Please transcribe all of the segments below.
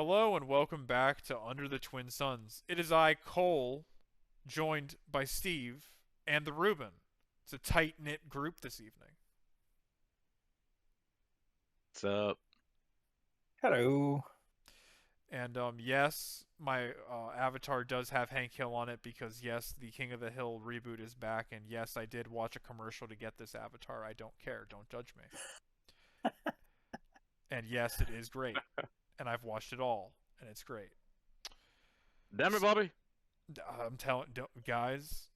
Hello and welcome back to Under the Twin Suns. It is I, Cole, joined by Steve and the Reuben. It's a tight-knit group this evening. What's up? Hello. And yes, my avatar does have Hank Hill on it because yes, the King of the Hill reboot is back, and yes, I did watch a commercial to get this avatar. I don't care. Don't judge me. And yes, it is great, and I've watched it all, and it's great. Damn it, Bobby. I'm telling guys,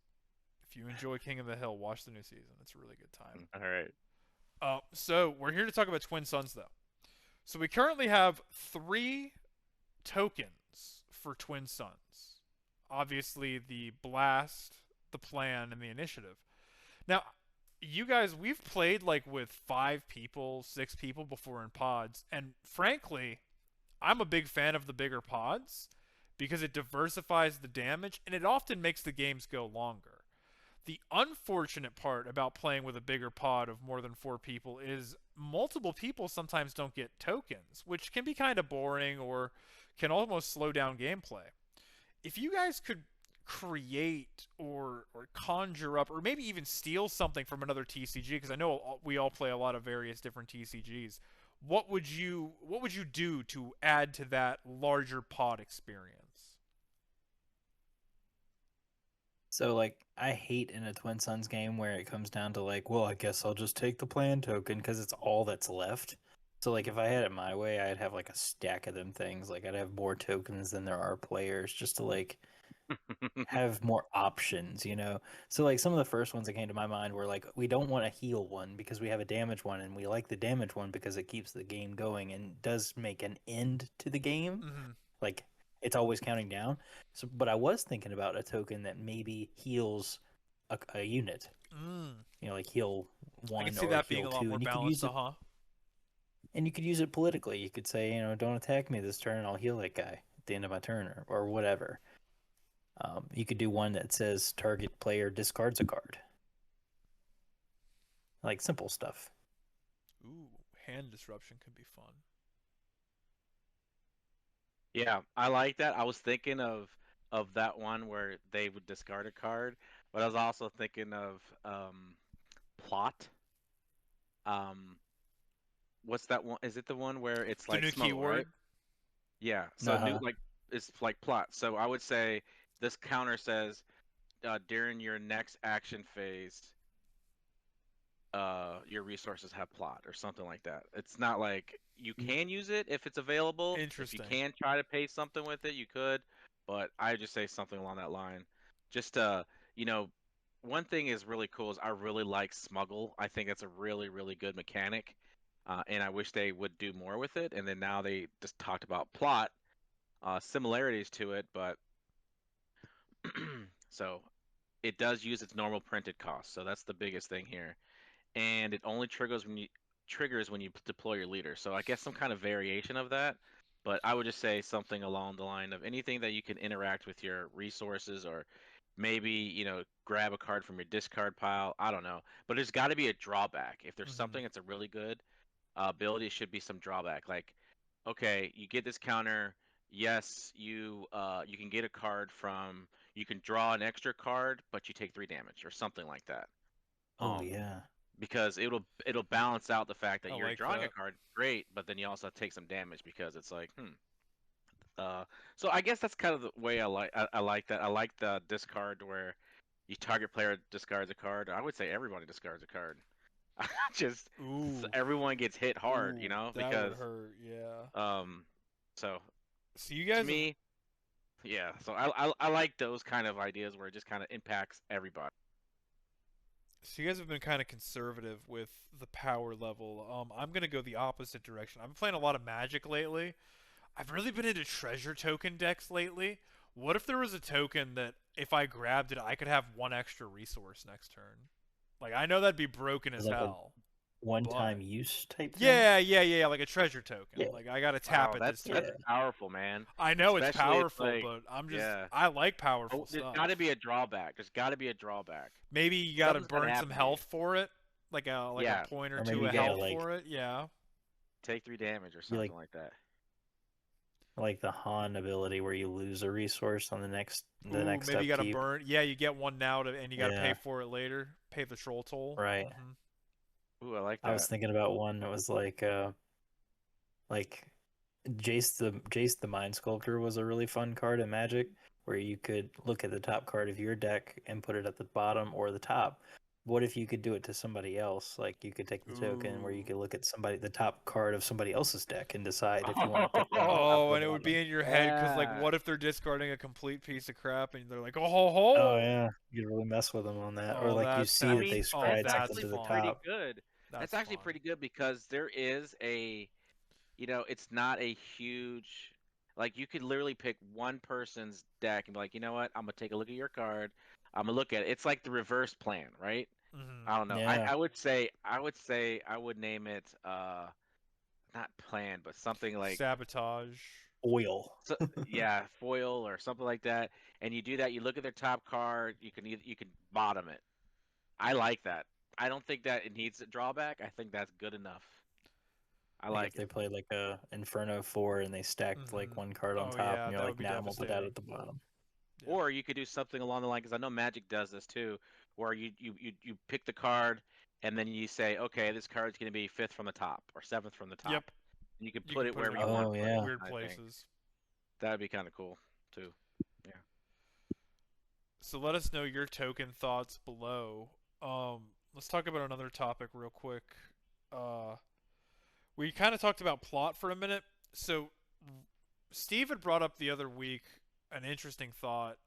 if you enjoy King of the Hill, watch the new season. It's a really good time. All right. So we're here to talk about Twin Suns, though. So we currently have 3 tokens for Twin Suns. Obviously, the Blast, the Plan, and the Initiative. Now, you guys, we've played like with 5 people, 6 people before in pods, and frankly, I'm a big fan of the bigger pods because it diversifies the damage and it often makes the games go longer. The unfortunate part about playing with a bigger pod of more than 4 people is multiple people sometimes don't get tokens, which can be kind of boring or can almost slow down gameplay. If you guys could create or conjure up or maybe even steal something from another TCG, because I know we all play a lot of various different TCGs, what would you do to add to that larger pod experience? So, I hate in a Twin Suns game where it comes down to, well, I guess I'll just take the plan token because it's all that's left. So, if I had it my way, I'd have, a stack of them things. I'd have more tokens than there are players just to, have more options, you know? So, some of the first ones that came to my mind were, we don't want a heal one because we have a damage one, and we like the damage one because it keeps the game going and does make an end to the game. Mm-hmm. Like, it's always counting down. So, but I was thinking about a token that maybe heals a unit. Mm. Heal I one can see or that being heal a lot two, more and you could balanced, use it. uh-huh. And you could use it politically. You could say, don't attack me this turn. I'll heal that guy at the end of my turn, or whatever. You could do one that says target player discards a card. Simple stuff. Ooh, hand disruption could be fun. Yeah, I like that. I was thinking of that one where they would discard a card, but I was also thinking of plot. Um, what's that one? Is it the one where it's The like new smuggle, right? keyword? Yeah. So new Uh-huh. like it's like plot. So I would say this counter says during your next action phase, your resources have plot or something like that. It's not like you can use it if it's available. If you Interesting. can try to pay something with it, you could, but I just say something along that line. Just you know, one thing is really cool is I really like smuggle. I think it's a really, really good mechanic. And I wish they would do more with it. And then now they just talked about plot, similarities to it, but so it does use its normal printed cost. So that's the biggest thing here, and it only triggers when you deploy your leader. So I guess some kind of variation of that. But I would just say something along the line of anything that you can interact with your resources, or maybe grab a card from your discard pile. I don't know, but there's got to be a drawback. If there's Mm-hmm. something that's a really good ability, it should be some drawback. Like, okay, you get this counter. Yes, you can get a card from. You can draw an extra card, but you take 3 damage or something like that. Oh, Um, yeah. because it'll balance out the fact that I you're like drawing a that. card, great, but then you also take some damage because it's like, Uh, so I guess that's kind of the way I like that. I like the discard where you target player discards a card. I would say everybody discards a card. Just Ooh. everyone gets hit hard, Ooh, that would because hurt, yeah. um, so So you to guys have me, yeah. So I like those kind of ideas where it just kind of impacts everybody. so you guys have been kind of conservative with the power level. I'm gonna go the opposite direction. I've been playing a lot of Magic lately. I've really been into treasure token decks lately. What if there was a token that if I grabbed it, I could have 1 extra resource next turn? Like I know that'd be broken As as a hell, one-time but use type thing. yeah, like a treasure token. Yeah. Like I gotta tap Wow, it this that's Yeah. turn. powerful, man. I know it's Especially it's powerful, like, but yeah. I like Oh, powerful there's got to stuff. be a drawback. There's got to be a drawback. Maybe you gotta Something's got to burn some happen to you. health for it, like a Yeah, point or Or two maybe you of gotta, health for it. Yeah. take 3 damage or be something like that. like the Han ability where you lose a resource on the next Ooh, maybe you gotta upkeep. burn. Yeah, you get one now, and you gotta pay Yeah, for it later. Pay the troll toll. right. Ooh, I like I was that. thinking about one that was like Jace the Mind Sculptor was a really fun card in Magic, where you could look at the top card of your deck and put it at the bottom or the top. What if you could do it to somebody else? Like you could take the token where you Ooh. could look at the top card of somebody else's deck and decide if you want to put them at the top Oh, or and the it would be bottom. in your head because, like, Yeah. what if they're discarding a complete piece of crap and they're like, oh ho Oh ho. yeah, you could really mess with them on that, or Oh, like you that see I that they mean, sounds. Oh, that's scryed something that's actually to the fun. pretty top. good. That's That's actually fun. pretty good because there is it's not a huge, like you could literally pick one person's deck and be like, you know what, I'm gonna take a look at your card. I'm gonna look at it. It's like the reverse plan, right? Hmm. I don't know. Yeah, I would name it not plan, but something like Sabotage. oil. so, yeah, foil or something like that. And you do that, you look at their top card, you can bottom it. I like that. I don't think that it needs a drawback. I think that's good enough. I Like if like they it. played like a Inferno 4 and they stacked like Hmm. one card on Oh top, yeah, and you're that like, would be now I'm gonna put that devastating. at the bottom. Yeah. Or you could do something along the line because I know Magic does this too, where you pick the card and then you say, okay, this card's going to be fifth from the top or seventh from the top. Yep. And you can You put can it put it wherever in you want Oh to put it. yeah. weird I think places. that'd be kind of cool too. Yeah. So let us know your token thoughts below. Let's talk about another topic real quick. Uh, we kind of talked about plot for a minute. So Steve had brought up the other week an interesting thought.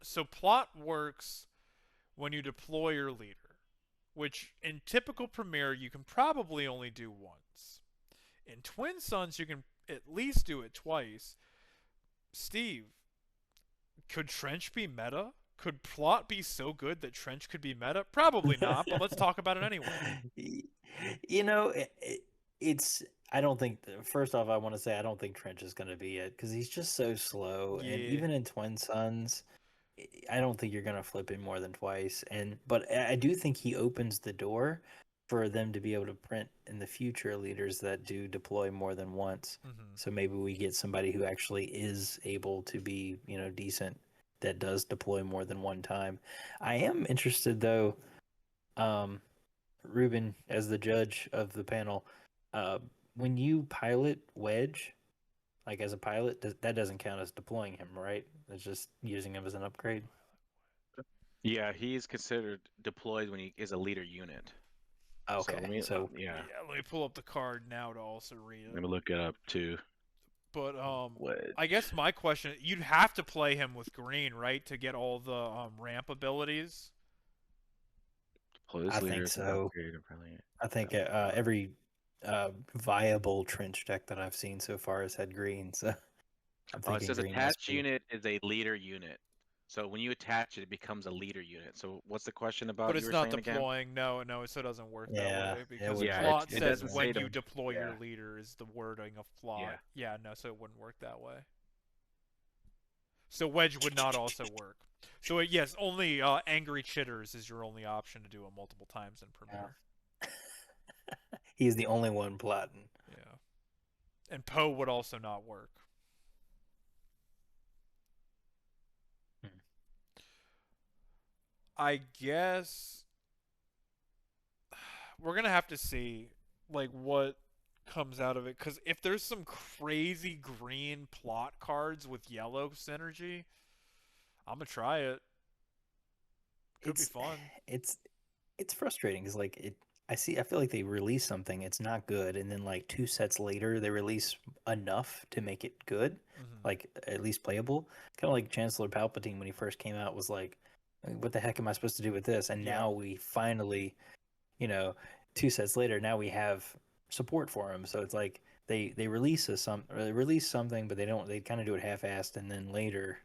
So plot works when you deploy your leader, which in typical Premiere you can probably only do once. In Twin Suns you can at least do it twice. Steve, could Trench be meta? Could plot be so good that Trench could be meta? Probably not, but let's talk about it anyway. You know, it's. I don't think. First off, I want to say I don't think Trench is going to be it because he's just so slow, and Yeah. even in Twin Suns, I don't think you're going to flip him more than twice. But I do think he opens the door for them to be able to print in the future leaders that do deploy more than once. Hmm. So maybe we get somebody who actually is able to be, decent that does deploy more than one time. I am interested though. Um, Ruben, as the judge of the panel, uh, when you pilot Wedge, like as a pilot, that doesn't count as deploying him, right? It's just using him as an upgrade. Yeah, he's considered deployed when he is a leader unit. So Okay, so yeah, Yeah, let me pull up the card now to also read let it. me look it up too. But I Wedge. guess my question, you'd have to play him with green, right, to get all the ramp abilities. Deploy I this leader think as an so. upgrade. Apparently. I think every viable trench deck that I've seen so far has had green, so I'm Oh, it thinking says green must attached be. unit is a leader unit. So when you attach it, it becomes a leader unit. So what's the question But about you it's were not saying again? deploying. No, no, so it doesn't work that Yeah, way it because wouldn't Yeah, work. plot it says doesn't say when to. you deploy your Yeah, leader is the wording of plot. yeah. Yeah, no, so it wouldn't work that way. So Wedge would not also work. So yes, only Angry Chitters is your only option to do it multiple times in Yeah. Premiere. He's the only one plotting. Yeah, and Poe would also not work. Hmm. I guess we're gonna have to see like what comes out of it because if there's some crazy green plot cards with yellow synergy, I'm gonna try it. Could be It's fun. it's it's frustrating because I feel like they release something, it's not good, and then like two sets later they release enough to make it good, Hmm. like at least playable. Kind of like Chancellor Palpatine when he first came out was like, what the heck am I supposed to do with this? And Yeah, now we finally, you know, two sets later, now we have support for him. So it's like they release something, but they kind of do it half-assed, and then later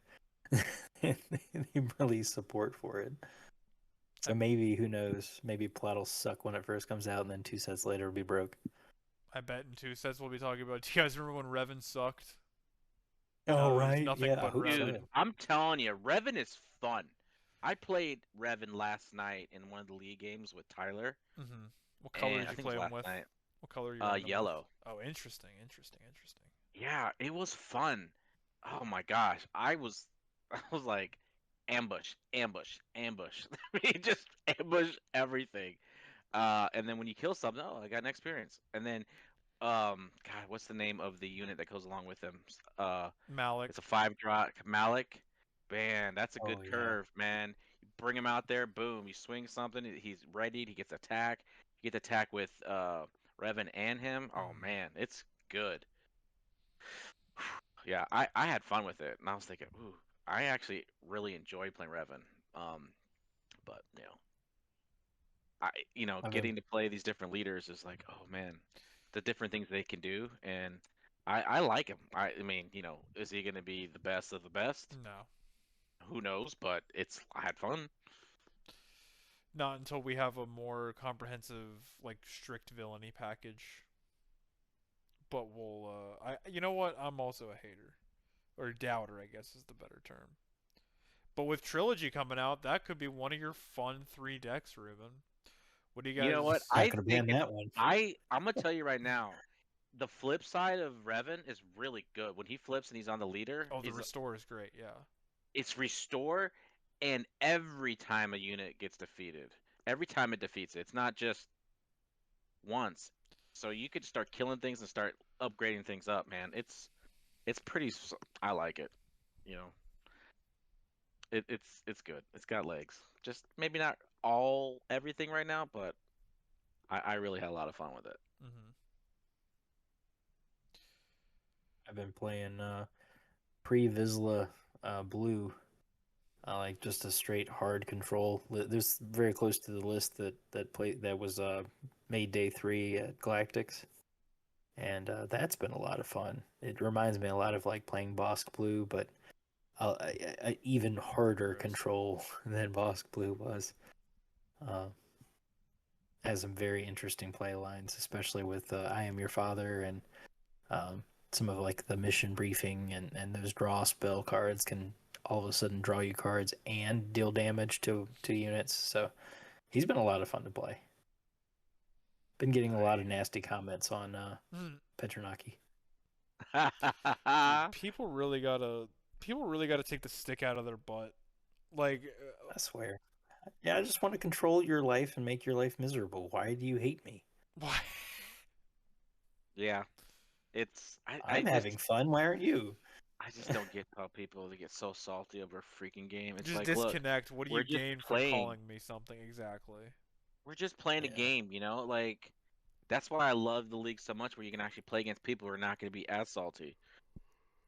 they release support for it. I, So maybe, who knows? Maybe plot will suck when it first comes out, and then two sets later it'll be broke. I bet in 2 sets we'll be talking about. Do you guys remember when Revan sucked? Oh, No, it was right. nothing Yeah, I but hope Revan. Dude, so. I'm telling you, Revan is fun. I played Revan last night in one of the league games with Tyler, Hmm. What color and did I you think it play was him last with? night. What color are you running him with? Yellow. Oh, interesting, interesting, interesting. Yeah, it was fun. Oh my gosh, I was like, ambush, ambush, ambush. I mean, just ambush everything. And then when you kill something, oh, I got an experience. And then, God, what's the name of the unit that goes along with them? It's Malik. a 5 drop Malik. Man, that's a Oh good yeah. curve, man. You bring him out there, boom, you swing something, he's ready, he gets attack. You get attack with Revan and him. Oh Mm. man, it's good. Yeah, I had fun with it, and I was thinking, ooh, I actually really enjoy playing Revan. But I've been getting to play these different leaders is like, oh man, the different things they can do, and I like him. I mean, is he gonna be the best of the best? No. Who knows? But I had fun. Not until we have a more comprehensive, like, strict villainy package. But we'll, you know what? I'm also a hater. Or doubter, I guess is the better term. But with Trilogy coming out, that could be one of your fun 3 decks, Ruben. What do you You know what? guys. not I gonna think ban if that one. I'm gonna tell you right now, the flip side of Revan is really good. When he flips and he's on the leader, Oh, the restore is great, yeah. it's restore, and every time a unit gets defeated, every time it defeats it, it's not just once. So you could start killing things and start upgrading things up, man. It's pretty. I like it. You know, it's good. It's got legs. Just maybe not all everything right now, but I really had a lot of fun with it. Hmm. I've been playing pre-Vizsla blue. I like just a straight hard control. There's very close to the list that was made day 3 at Galactics, and that's been a lot of fun. It reminds me a lot of like playing Bosk Blue, but a even harder Interesting. control than Bosk Blue was. Uh, has some very interesting play lines, especially with "I Am Your Father" and um, some of like the mission briefing and those draw spell cards can all of a sudden draw you cards and deal damage to units. So he's been a lot of fun to play. Been getting a lot of nasty comments on Petronaki. Dude, people really gotta take the stick out of their butt. Like, I swear. Yeah, I just want to control your life and make your life miserable. Why do you hate me? why? Yeah, it's I'm having fun. Why aren't you? I just don't get how people they get so salty over a freaking game. It's Just like, look, disconnect. What do we're you just gain from playing. calling me something exactly? We're just playing a Yeah. game, Like that's why I love the league so much, where you can actually play against people who are not going to be as salty.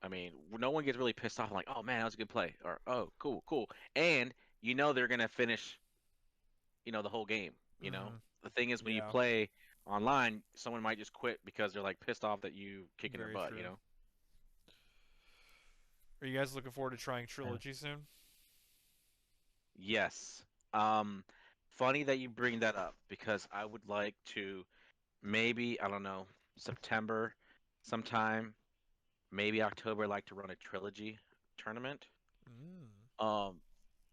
I mean, no one gets really pissed off like, "Oh man, that was a good play," or "Oh, cool, cool," and they're gonna finish, the whole game. Hmm. The thing is, when you Yeah, play online, someone might just quit because they're like pissed off that you kicking their very butt. true. Are you guys looking forward to trying Yeah. Trilogy soon? Yes. Um, Funny that you bring that up because I would like to maybe, I don't know, September sometime, maybe October, like to run a trilogy tournament. Mm, Um,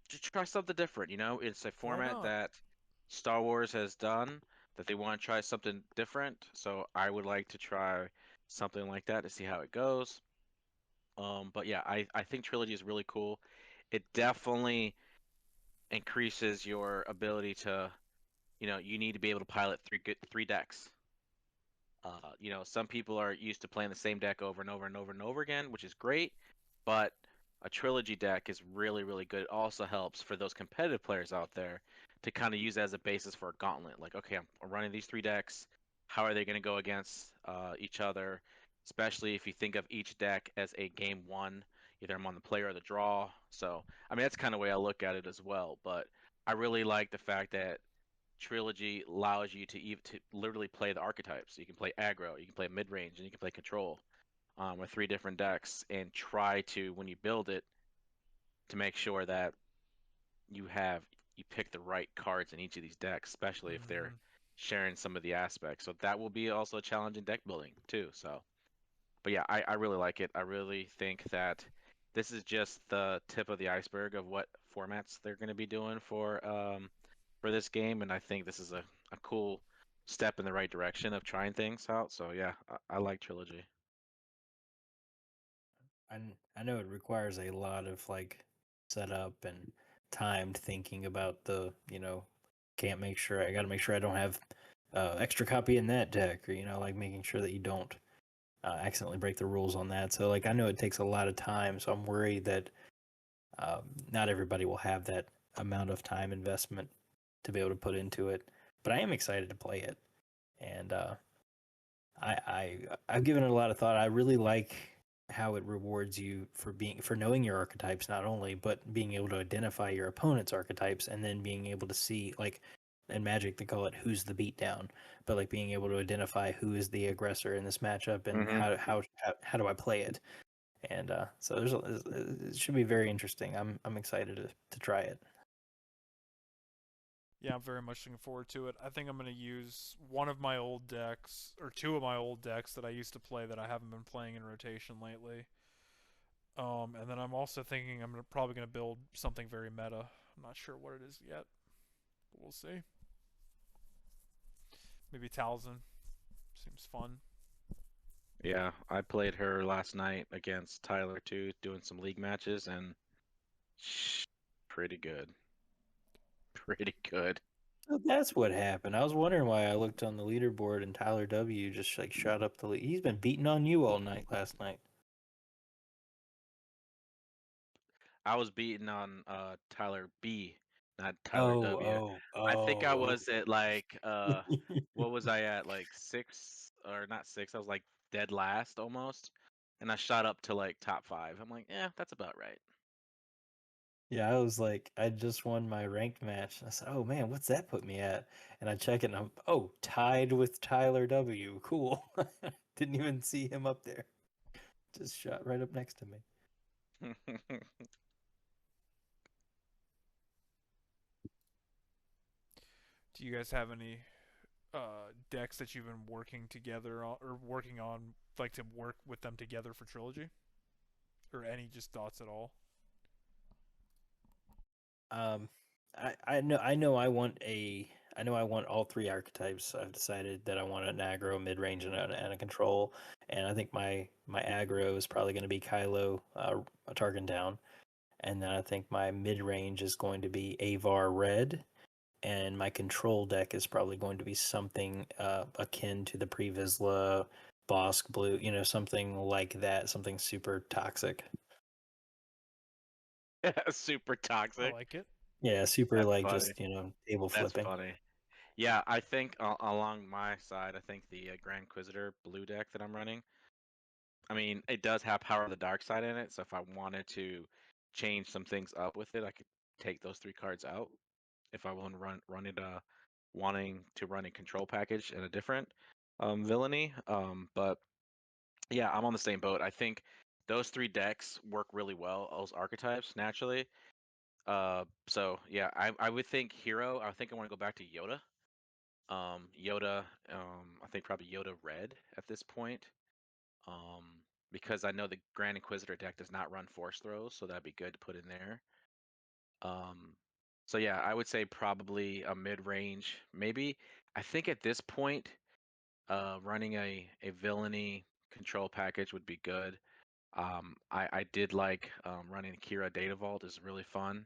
to try something different, It's a why format not? that Star Wars has done that they want to try something different. So I would like to try something like that to see how it goes. But yeah, I think trilogy is really cool. It definitely increases your ability to, you need to be able to pilot three decks. Some people are used to playing the same deck over and over and over and over again, which is great, but a trilogy deck is really, really good. It also helps for those competitive players out there to kind of use as a basis for a gauntlet. Like, okay, I'm running these 3 decks. How are they going to go against each other? Especially if you think of each deck as a game one, either I'm on the play or the draw. So, I mean, that's kind of the way I look at it as well. But I really like the fact that Trilogy allows you to literally play the archetypes. You can play aggro, you can play mid range, and you can play control with 3 different decks, and try to, when you build it, to make sure that you have you pick the right cards in each of these decks, especially if they're Hmm. sharing some of the aspects. So that will be also a challenge in deck building too. So, but yeah, I really like it. I really think that this is just the tip of the iceberg of what formats they're going to be doing for this game, and I think this is a cool step in the right direction of trying things out. So yeah, I like Trilogy. I know it requires a lot of like setup and timed thinking about the can't make sure I got to make sure I don't have extra copy in that deck, or like making sure that you don't accidentally break the rules on that. So like I know it takes a lot of time, so I'm worried that not everybody will have that amount of time investment to be able to put into it. But I am excited to play it, and I've given it a lot of thought. I really like how it rewards you for knowing your archetypes not only, but being able to identify your opponent's archetypes, and then being able to see, like in Magic they call it who's the beatdown, but like being able to identify who is the aggressor in this matchup and Mm-hmm. how do I play it. And so it should be very interesting. I'm excited to try it. Yeah, I'm very much looking forward to it. I think I'm going to use one of my old decks, or two of my old decks that I used to play that I haven't been playing in rotation lately. And then I'm also thinking probably going to build something very meta. I'm not sure what it is yet, but we'll see. Maybe Talzin. Seems fun. Yeah, I played her last night against Tyler too, doing some league matches, and pretty good. Pretty good. So that's what happened. I was wondering why I looked on the leaderboard and Tyler W just like shot up the lead. He's been beating on you all night last night. I was beating on Tyler B, not Tyler Oh, W. oh, I think I oh, was at like oh. what was I at, like 6 or not 6? I was like dead last almost, and I shot up to like top 5. I'm like, yeah, that's about right. Yeah, I was like, I just won my ranked match. I said, oh man, what's that put me at? And I check it and tied with Tyler W. Cool. Didn't even see him up there. Just shot right up next to me. Do you guys have any decks that you've been working together on, or working on, like to work with them together for Trilogy? Or any just thoughts at all? Um, I know I want all three archetypes. I've decided that I want an aggro, mid range, and a control. And I think my aggro is probably going to be Kylo, Tarkin down, and then I think my mid range is going to be Avar red, and my control deck is probably going to be something akin to the Previsla Bosk blue, something like that, something super toxic. Super I toxic. like it. Yeah, super That's like funny. just table That's flipping. funny. Yeah, I think along my side, I think the Grand Inquisitor blue deck that I'm running, I mean, it does have Power of the Dark Side in it, so if I wanted to change some things up with it, I could take those 3 cards out. If I want to run it, wanting to run a control package and a different villainy. But yeah, I'm on the same boat. I think those 3 decks work really well, those archetypes naturally. So yeah, I would think hero. I think I want to go back to Yoda. Yoda. I think probably Yoda red at this point. Um, because I know the Grand Inquisitor deck does not run force throws, so that'd be good to put in there. Um, so yeah, I would say probably a mid range, maybe. I think at this point, running a villainy control package would be good. I did like running Kira Data Vault is really fun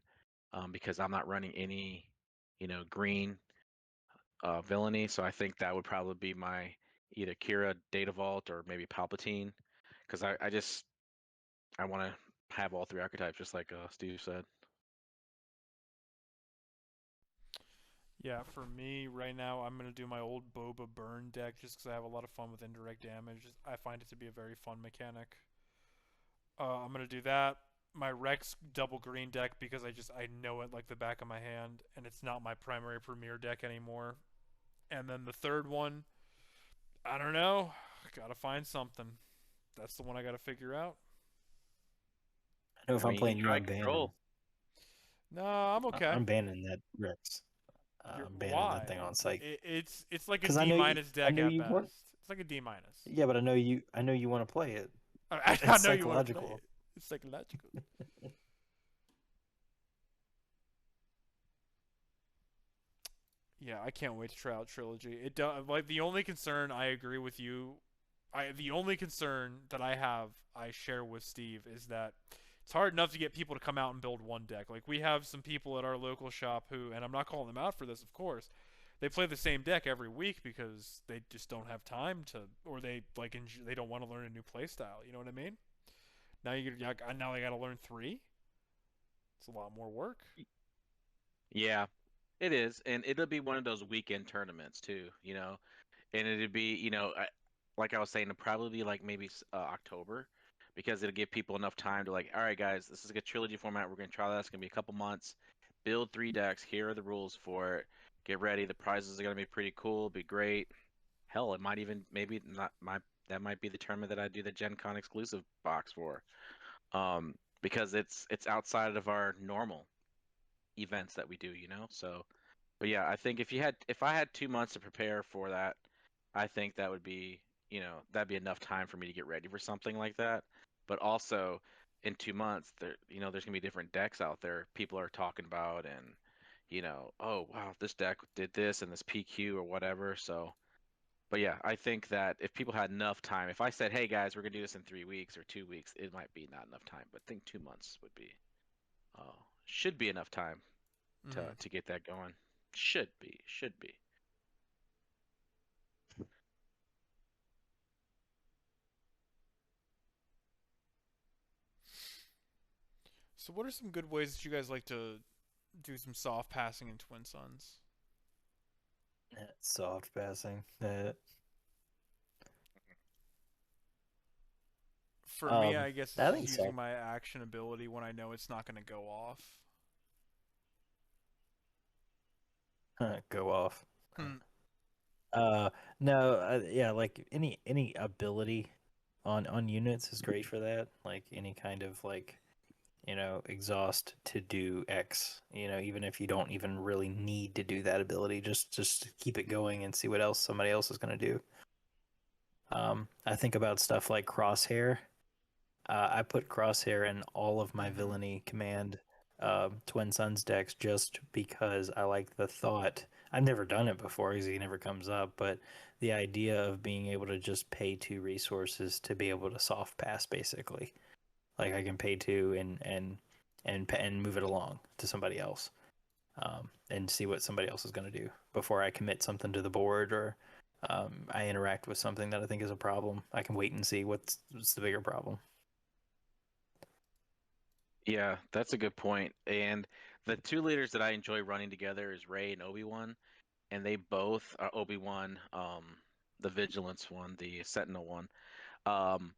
because I'm not running any, green villainy. So I think that would probably be my either Kira Data Vault or maybe Palpatine because I want to have all 3 archetypes just like Steve said. Yeah, for me right now, I'm gonna do my old Boba Burn deck just because I have a lot of fun with indirect damage. I find it to be a very fun mechanic. I'm gonna do that. My Rex double green deck because I know it like the back of my hand, and it's not my primary premier deck anymore. And then the third one, I don't know. Gotta find something. That's the one I gotta figure out. I know I if I'm mean, you can playing you, try I'm banning. control. No, I'm okay. I'm banning that Rex. You're I'm banning that why? thing on site It's like a because I D know minus I deck know at you want. best. It's like a D minus. Yeah, but I know you want to play it. I It's know you want to play psychological. it. It's psychological. Yeah, I can't wait to try out Trilogy. It do, like the only concern I agree with you the only concern that I share with Steve is that it's hard enough to get people to come out and build one deck. Like we have some people at our local shop who, and I'm not calling them out for this, of course, they play the same deck every week because they just don't have time to, or they they don't want to learn a new play style. You know what I mean? Now they got to learn three. It's a lot more work. Yeah, it is, and it'll be one of those weekend tournaments too, and it'd be, like I was saying, it'd probably be like maybe October, because it'll give people enough time to like, all right, guys, this is a trilogy format. We're gonna try that. It's gonna be a couple months. Build 3 decks. Here are the rules for it. Get ready. The prizes are gonna be pretty cool. Be great. Hell, it might even maybe not my that might be the tournament that I do the Gen Con exclusive box for, because it's outside of our normal events that we do, So, but yeah, I think if I had 2 months to prepare for that, I think that would be, that'd be enough time for me to get ready for something like that. But also, in 2 months, there's gonna be different decks out there people are talking about, and oh wow, this deck did this and this PQ or whatever. So, but yeah, I think that if people had enough time, if I said, hey guys, we're gonna do this in 3 weeks or 2 weeks, it might be not enough time. But I think 2 months uh, should be enough time Mm-hmm. to get that going. Should be. So, what are some good ways that you guys like to do some soft passing in Twin Suns? Soft passing. For me, I guess it's I just think using so. my action ability when I know it's not going to go off. Go off. Hmm. Uh, no, yeah, like any ability on units is great for that. Like any kind of like exhaust to do X. Even if you don't even really need to do that ability, just keep it going and see what else somebody else is gonna do. I think about stuff like Crosshair. I put Crosshair in all of my Mm-hmm. villainy command Twin Suns decks just because I like the thought. I've never done it before because he never comes up, but the idea of being able to just pay 2 resources to be able to soft pass, basically. Like I can pay two and move it along to somebody else, and see what somebody else is going to do before I commit something to the board or I interact with something that I think is a problem. I can wait and see what's the bigger problem. Yeah, that's a good point. And the two leaders that I enjoy running together is Ray and Obi-Wan, and they both are Obi-Wan, the Vigilance one, the Sentinel one. Um,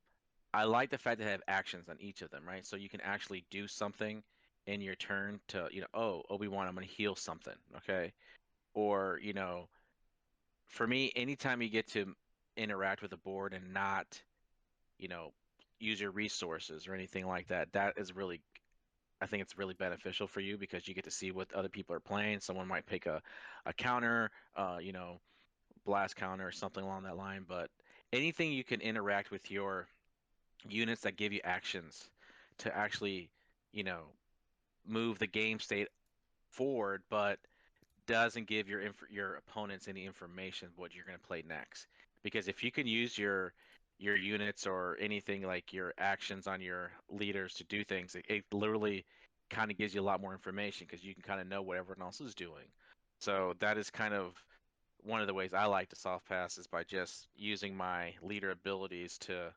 I like the fact that they have actions on each of them, right? So you can actually do something in your turn to, oh, Obi-Wan, I'm going to heal something, okay? Or, for me, anytime you get to interact with the board and not, you know, use your resources or anything like that, that is really, I think it's really beneficial for you because you get to see what other people are playing. Someone might pick a counter, blast counter or something along that line. But anything you can interact with your units that give you actions to actually, you know, move the game state forward, but doesn't give your opponents any information what you're going to play next. Because if you can use your units or anything like your actions on your leaders to do things, it literally kind of gives you a lot more information because you can kind of know what everyone else is doing. So that is kind of one of the ways I like to soft pass is by just using my leader abilities to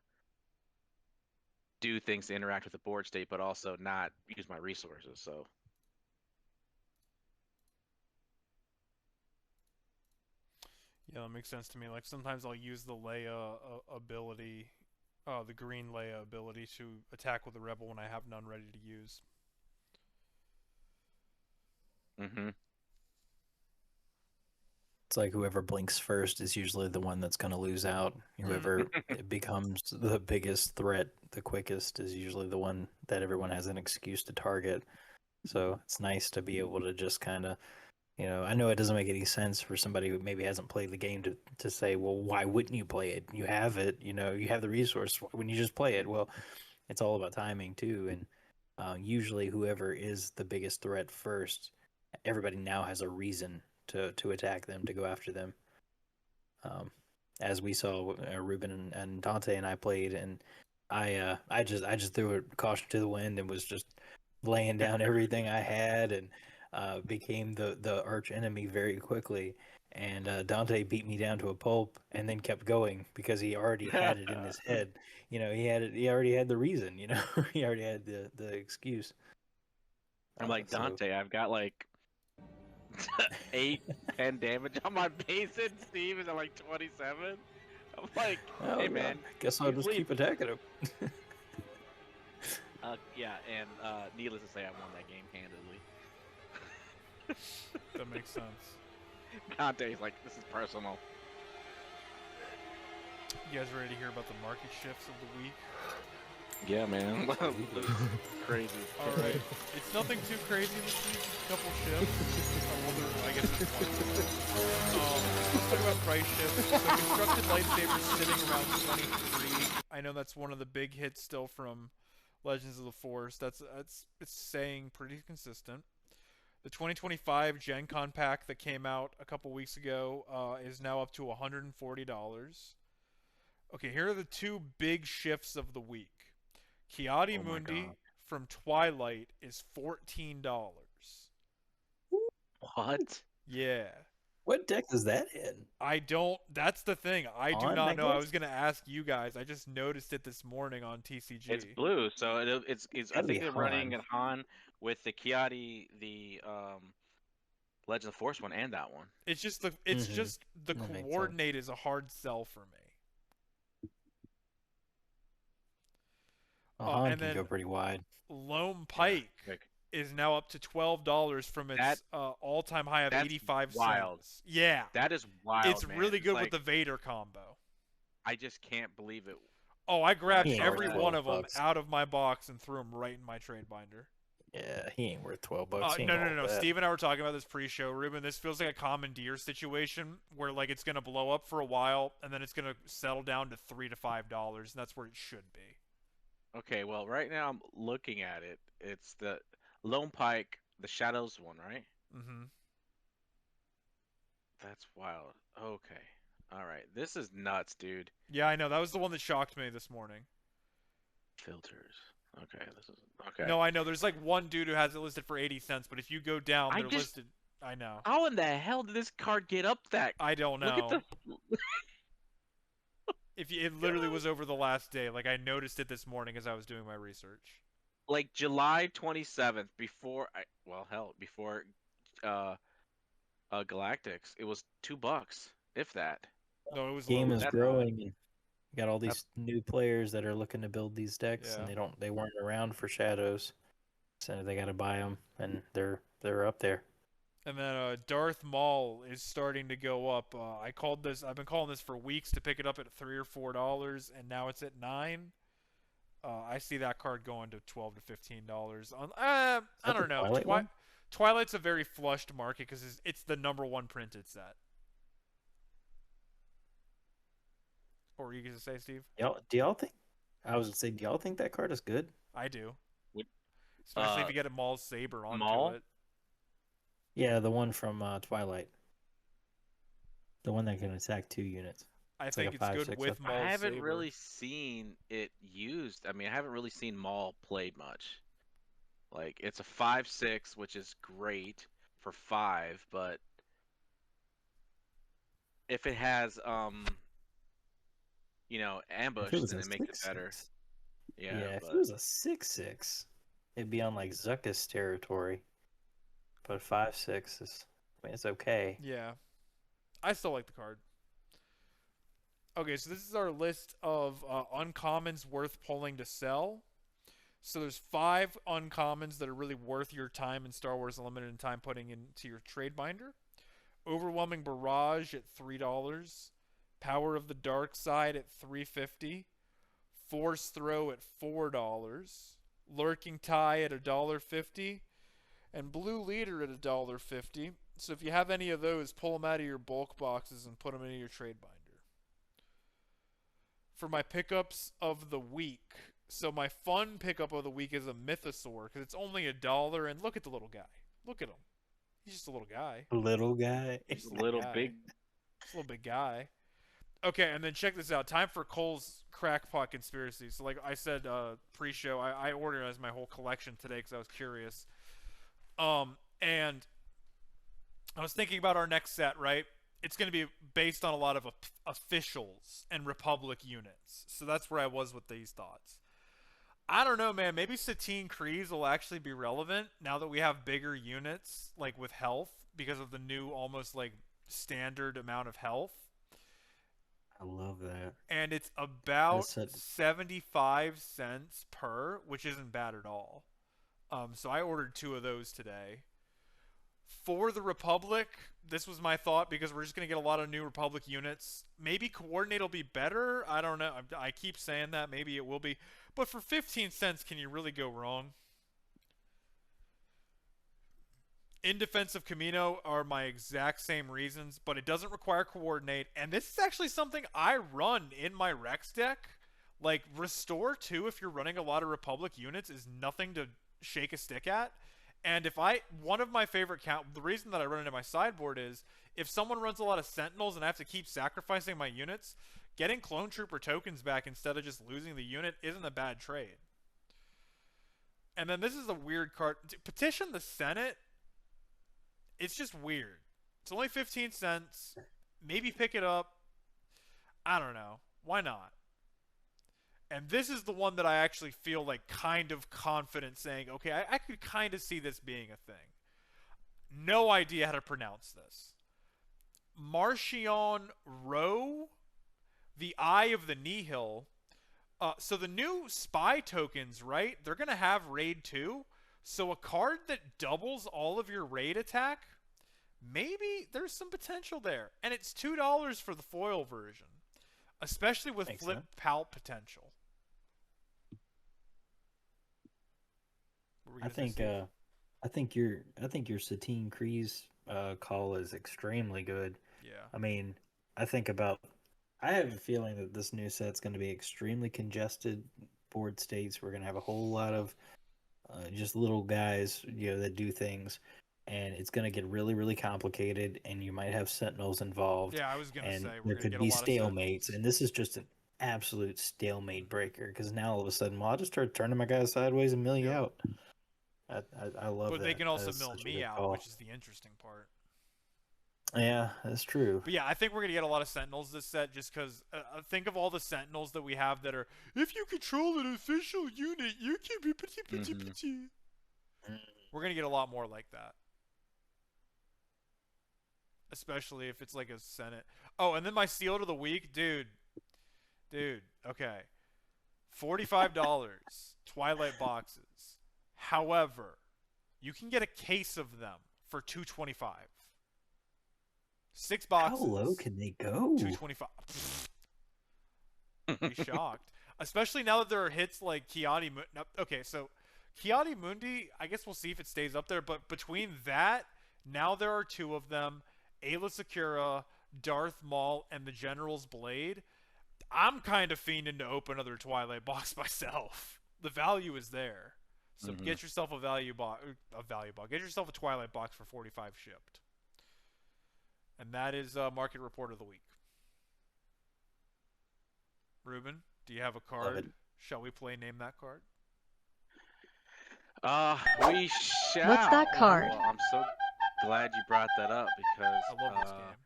do things to interact with the board state, but also not use my resources. So Yeah, that makes sense to me. Like sometimes I'll use the Leia ability, the green Leia ability to attack with a rebel when I have none ready to use. hmm It's like whoever blinks first is usually the one that's going to lose out. Mm. Whoever becomes the biggest threat the quickest is usually the one that everyone has an excuse to target. So it's nice to be able to just kind of, I know it doesn't make any sense for somebody who maybe hasn't played the game to say, well, why wouldn't you play it? You have it, you have the resource. Why wouldn't you just play it? Well, it's all about timing too. And usually whoever is the biggest threat first, everybody now has a reason to attack them, to go after them. Um, as we saw, Ruben and Dante and I played, and I just threw a caution to the wind and was just laying down everything I had, and became the arch enemy very quickly. And Dante beat me down to a pulp, and then kept going because he already had it in his head. You know, he had it. He already had the reason. You know, he already had the excuse. I'm like, So Dante, I've got like 8, 10 damage on my base, and Steve is at like 27. I'm like, oh, hey yeah, man, I guess I'll he's just keep leading. attacking him. Yeah, and needless to say, I won that game handily. That makes sense. Dante's like, this is personal. You guys ready to hear about the market shifts of the week? Yeah, man. Crazy. All right. It's nothing too crazy this week. Just a couple shifts. I guess there's one. Let's talk about price shifts. So constructed lightsabers sitting around 23. I know that's one of the big hits still from Legends of the Force. It's staying pretty consistent. The 2025 Gen Con pack that came out a couple weeks ago is now up to $140. Okay, here are the two big shifts of the week. Kiadi Oh my Mundi God. from Twilight is $14. What? Yeah. What deck is that in? I don't. That's the thing. I do On not know. I Megalith? was gonna ask you guys. I just noticed it this morning on TCG. It's blue, so it's. I Gotta think be they're running Han. it Han with the Kiadi, the Legend of the Force one, and that one. It's just the. That makes sense. Coordinate is a hard sell for me. Han and can then go pretty wide. Lone Pike Like, is now up to $12 from its all-time high of that's 85 wild. cents. Yeah. that is wild. It's man. really It's good like, with the Vader combo. I just can't believe it. Oh, I grabbed He ain't every worth one of them $12. out of my box and threw them right in my trade binder. Yeah, he ain't worth $12. He ain't No. all that. Steve and I were talking about this pre-show, Ruben. This feels like a commandeer situation where like it's gonna blow up for a while and then it's gonna settle down to $3 to $5, and that's where it should be. Okay, well, right now I'm looking at it. It's the Lone Pike, the Shadows one, right? Mm-hmm. That's wild. Okay. All right. This is nuts, dude. Yeah, I know. That was the one that shocked me this morning. Filters. Okay, this is okay. No, I know. There's like one dude who has it listed for 80 cents, but if you go down, I they're just- listed. I know. How in the hell did this card get up that? I don't know. Look at the. It literally was over the last day. Like I noticed it this morning as I was doing my research. Like July 27th, before before Galactics, it was $2, if that. No, it was Game lower is than that. growing, and you got all these new players that are looking to build these decks, Yeah. and they weren't around for Shadows, so they got to buy them, and they're up there. And then Darth Maul is starting to go up. I've been calling this for weeks to pick it up at $3 or $4, and now it's at $9. I see that card going to $12 to $15. I don't know. Twilight one? Twilight's a very flushed market because it's the #1 printed set. What were you gonna say, Steve? Do y'all think? I was gonna say, do y'all think that card is good? I do. Would- Especially if you get a Maul's Saber onto Maul? it. Yeah, the one from Twilight. The one that can attack 2 units. I It's like think a it's 5/6 good with up. Maul's I haven't Saber. really seen it used. I mean, I haven't really seen Maul played much. Like, it's a 5/6, which is great for 5, but if it has ambush, If it was then a it makes it better. 6/6. Yeah, If but it was a 6/6, it'd be on like Zuckus territory. But 5/6 is, I mean, it's okay. Yeah. I still like the card. Okay, so this is our list of uncommons worth pulling to sell. So there's 5 uncommons that are really worth your time in Star Wars Unlimited and time putting into your trade binder. Overwhelming Barrage at $3. Power of the Dark Side at $3.50. Force Throw at $4. Lurking Tie at $1.50. And Blue Leader at $1.50. So if you have any of those, pull them out of your bulk boxes and put them into your trade binder. For my pickups of the week, so my fun pickup of the week is a Mythosaur because it's only $1, and look at the little guy. Look at him. He's just a little guy. Little guy. He's just little guy. big. Just a little big guy. Okay, and then check this out. Time for Cole's crackpot conspiracy. So, like I said pre-show, I organized my whole collection today because I was curious. And I was thinking about our next set, right? It's going to be based on a lot of officials and Republic units. So that's where I was with these thoughts. I don't know, man. Maybe Satine Kryze will actually be relevant now that we have bigger units, like with health, because of the new almost like standard amount of health. I love that. And it's about That's it. 75 cents per, which isn't bad at all. So I ordered 2 of those today. For the Republic, this was my thought because we're just going to get a lot of new Republic units. Maybe Coordinate will be better. I don't know. I keep saying that. Maybe it will be. But for 15 cents, can you really go wrong? In Defense of Camino are my exact same reasons, but it doesn't require Coordinate. And this is actually something I run in my Rex deck. Like, Restore 2, if you're running a lot of Republic units, is nothing to shake a stick at. And one of my favorite the reason that I run it in my sideboard is if someone runs a lot of Sentinels and I have to keep sacrificing my units, getting Clone Trooper tokens back instead of just losing the unit isn't a bad trade. And then this is a weird card. Petition the Senate. It's just weird. It's only 15 cents. Maybe pick it up. I don't know. Why not? And this is the one that I actually feel like kind of confident saying, okay, I could kind of see this being a thing. No idea how to pronounce this. Marchion Row, the Eye of the Nihil. So the new spy tokens, right? They're going to have Raid 2. So a card that doubles all of your raid attack, maybe there's some potential there. And it's $2 for the foil version, especially with flip pal potential. I think your Satine Kryze call is extremely good. Yeah. I mean, I have a feeling that this new set's going to be extremely congested board states. We're going to have a whole lot of just little guys, that do things, and it's going to get really, really complicated. And you might have Sentinels involved. Yeah, I was going to say there could be stalemates, and this is just an absolute stalemate breaker because now all of a sudden, well, I'll just start turning my guys sideways and mill you out. I love that. But they can also That is mill such a me good out, call. which is the interesting part. Yeah, that's true. But yeah, I think we're going to get a lot of Sentinels this set just because think of all the Sentinels that we have that are, if you control an official unit, you can be petit. We're going to get a lot more like that. Especially if it's like a Senate. Oh, and then my Sealed of the Week, dude, okay. $45 Twilight boxes. However, you can get a case of them for $2.25. 6 boxes. How low can they go? $2.25. Be shocked. Especially now that there are hits like Kiadi Mundi. Okay, so Kiadi Mundi, I guess we'll see if it stays up there. But between that, now there are 2 of them. Ayla Secura, Darth Maul, and the General's Blade. I'm kind of fiending to open another Twilight box myself. The value is there. So get yourself a value box. Get yourself a Twilight box for $45 shipped. And that is Market Report of the Week. Ruben, do you have a card? Shall we play Name That Card? We shall. What's that card? Well, I'm so glad you brought that up because I love this game.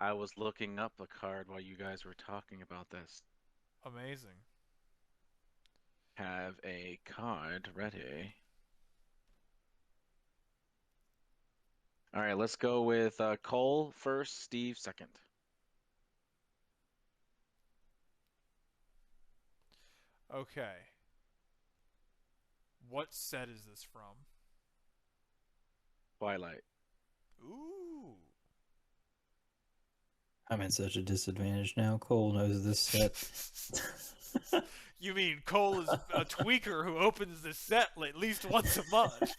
I was looking up a card while you guys were talking about this. Amazing. Have a card ready. All right, let's go with Cole first, Steve second. Okay. What set is this from? Twilight. Ooh. I'm at such a disadvantage now. Cole knows this set. You mean Cole is a tweaker who opens this set at least once a month?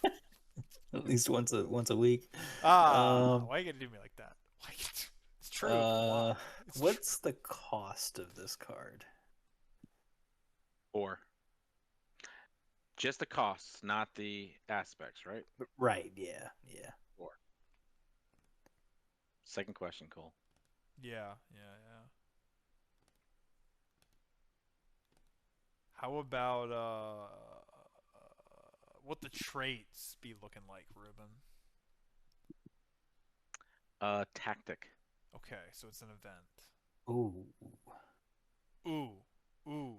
At least once a week. Why are you gonna do me like that? It's true. What's the cost of this card? 4. Just the costs, not the aspects, right? Right. Yeah. 4. Second question, Cole. Yeah. How about what the traits be looking like, Ruben? Tactic. Okay, so it's an event. Ooh. Ooh, ooh, ooh.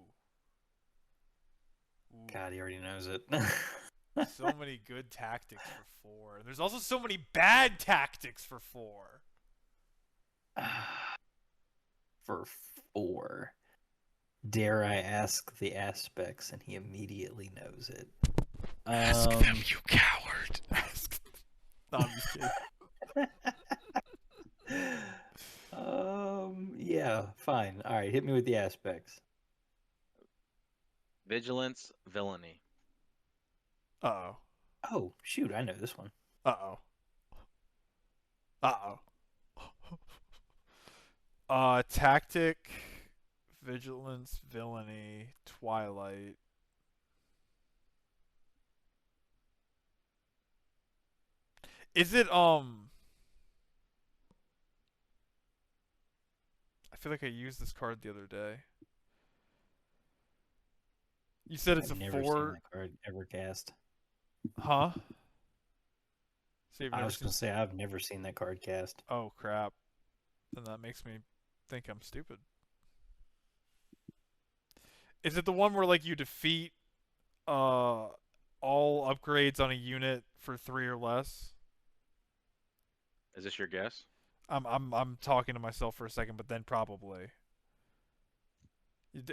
God, he already knows it. So many good tactics for 4. And there's also so many bad tactics for 4. For 4. Dare I ask the aspects, and he immediately knows it. Ask them, you coward. Ask them. No, I'm just kidding. Yeah, fine. All right, hit me with the aspects. Vigilance, villainy. Uh-oh. Oh, shoot, I know this one. Uh-oh. Uh-oh. Tactic, vigilance, villainy, twilight. Is it, I feel like I used this card the other day. You said it's I've a never 4. seen that card ever cast. Huh? So you've I never was seen... gonna say I've never seen that card cast. Oh, crap. Then that makes me think I'm stupid. Is it the one where, like, you defeat, all upgrades on a unit for 3 or less? Is this your guess? I'm talking to myself for a second, but then probably.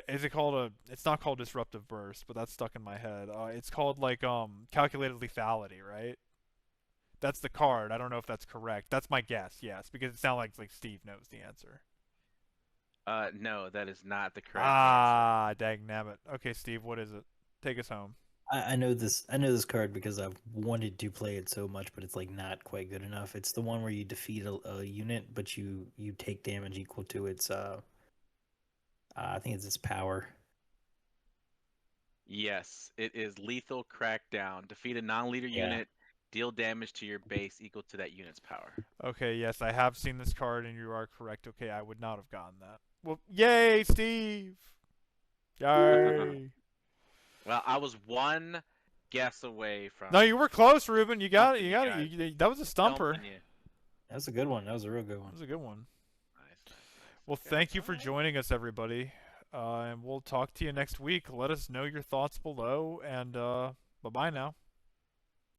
Is it called a? It's not called disruptive burst, but that's stuck in my head. It's called like calculated lethality, right? That's the card. I don't know if that's correct. That's my guess. Yes, because it sounds like Steve knows the answer. No, that is not the correct Ah, dang nabbit. Okay, Steve, what is it? Take us home. I know this. I know this card because I've wanted to play it so much, but it's like not quite good enough. It's the one where you defeat a unit, but you take damage equal to its. I think it's its power. Yes, it is lethal crackdown. Defeat a non-leader Yeah. unit, deal damage to your base equal to that unit's power. Okay, yes, I have seen this card, and you are correct. Okay, I would not have gotten that. Well, yay, Steve! Yay! Well, I was one guess away from. No, you were close, Ruben. You got it. You got Stumping it. That was a stumper. Stumping you. That was a good one. That was a real good That one. was a good one. Nice. Well, Okay. thank you for Alright. joining us, everybody. And we'll talk to you next week. Let us know your thoughts below, and bye-bye now.